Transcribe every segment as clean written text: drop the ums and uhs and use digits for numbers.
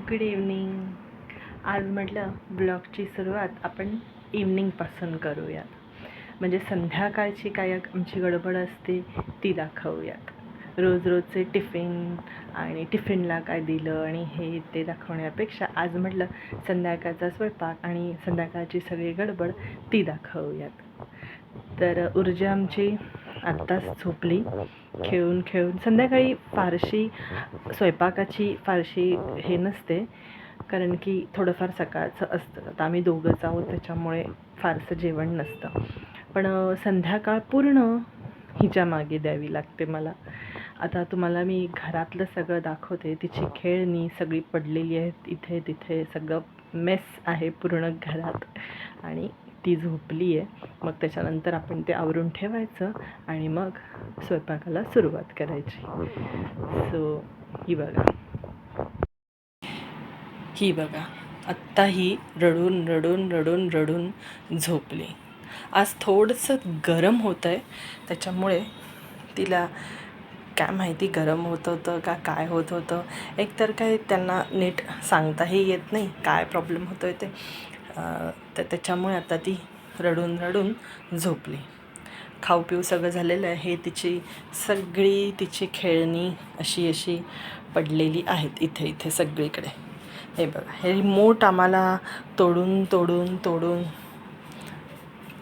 Good evening. आज म्हटलं ब्लॉगची सुरुवात आपण इव्हनिंगपासून करूयात. म्हणजे संध्याकाळची काय आमची गडबड असते ती दाखवूयात. रोजचे टिफिन आणि टिफिनला काय दिलं आणि हे ते दाखवण्यापेक्षा आज म्हटलं संध्याकाळचा स्वयंपाक आणि संध्याकाळची सगळी गडबड ती दाखवूयात. तर ऊर्जा आमची आत्ताच झोपली. खेळून संध्याकाळी फारशी स्वयंपाकाची फारशी हे नसते, कारण की थोडंफार सकाळचं असतं. आता आम्ही दोघंच आहोत त्याच्यामुळे फारसं जेवण नसतं. पण संध्याकाळ पूर्ण हिच्या मागे द्यावी लागते मला. आता तुम्हाला मी घरातलं सगळं दाखवते. तिची खेळणी सगळी पडलेली आहेत इथे तिथे, सगळं मेस आहे पूर्ण घरात आणि ती झोपली आहे. मग त्याच्यानंतर आपण ते आवरून ठेवायचं आणि मग स्वयंपाकाला सुरुवात करायची. सो ही बघा आत्ता ही रडून झोपली. आज थोडंसं गरम होतं आहे, त्याच्यामुळे तिला काय माहिती गरम होत होतं का काय होत होतं. एकतर काय त्यांना नीट सांगताही येत नाही काय प्रॉब्लेम होतो आहे ते. तर त्याच्यामुळे आता ती रडून झोपली. खाऊ पिऊ सगळं झालेलं आहे. तिची खेळणी अशी पडलेली आहेत इथे सगळीकडे. हे बघा, हे रिमोट आम्हाला तोडून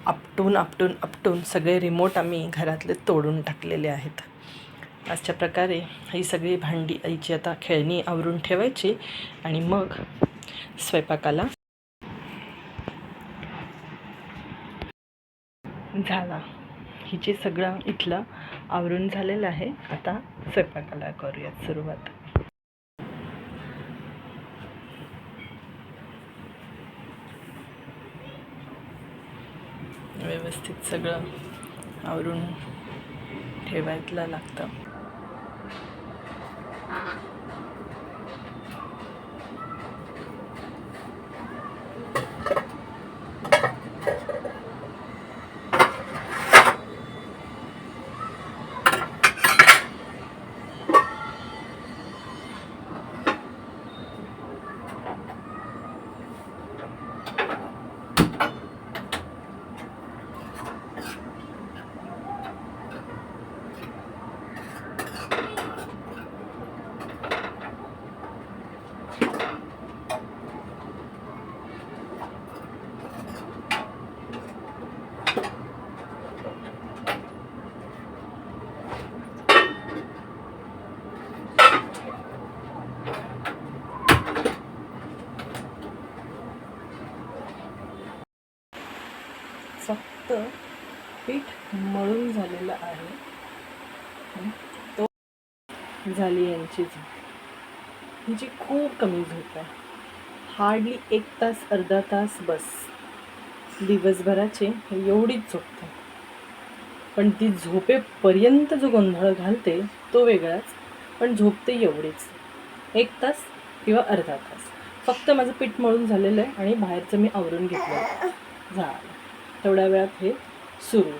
आपटून सगळे रिमोट आम्ही घरातले तोडून टाकलेले आहेत. अशा प्रकारे ही सगळी भांडी आईची आता खेळणी आवरून ठेवायची आणि मग स्वयंपाकाला झाला. हिचे सगळं इथलं आवरून झालेलं आहे. आता स्वयंपाकाला करूयात सुरुवात. व्यवस्थित सगळं आवरून ठेवायला लागतं. फक्त पीठ मळून झालेलं आहे. तो झाली यांची झोप. हिची खूप कमी झोप आहे. हार्डली 1 तास अर्धा तास बस. दिवसभराचे एवढीच झोपते. पण ती झोपेपर्यंत जो गोंधळ घालते तो वेगळाच, पण झोपते एवढीच 1 तास किंवा अर्धा तास. फक्त माझं पीठ मळून झालेलं आहे आणि बाहेरचं मी आवरून घेतलं झालं. तेवढ्या वेळात हे सुरू.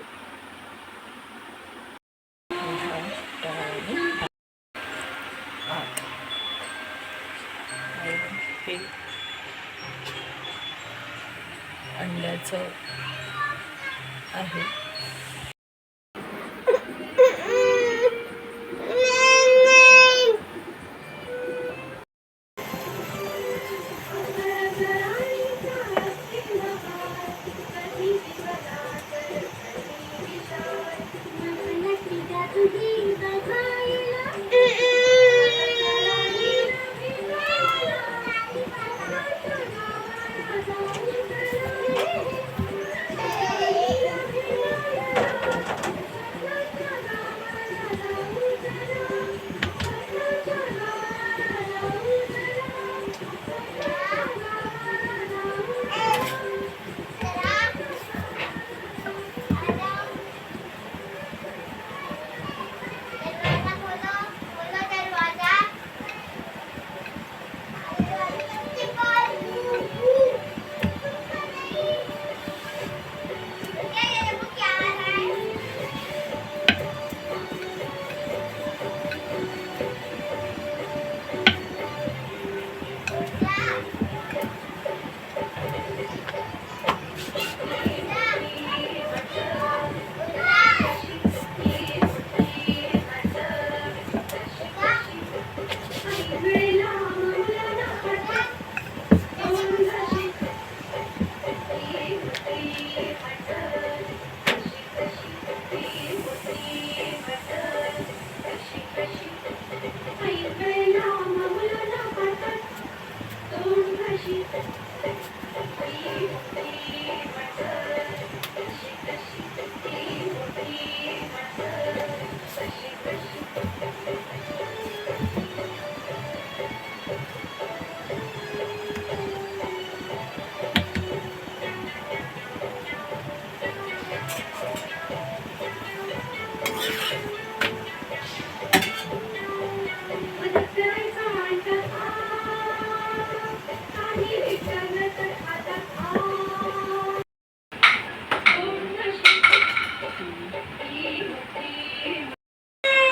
हे अंड्याचं आहे.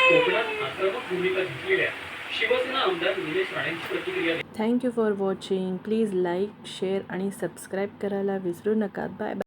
कोकणात आक्रमक भूमिका घेतलेल्या शिवसेना आमदार निलेश राणेंची प्रतिक्रिया. Thank you for watching. Please like share आणि सबस्क्राईब करायला विसरू नका. Bye bye.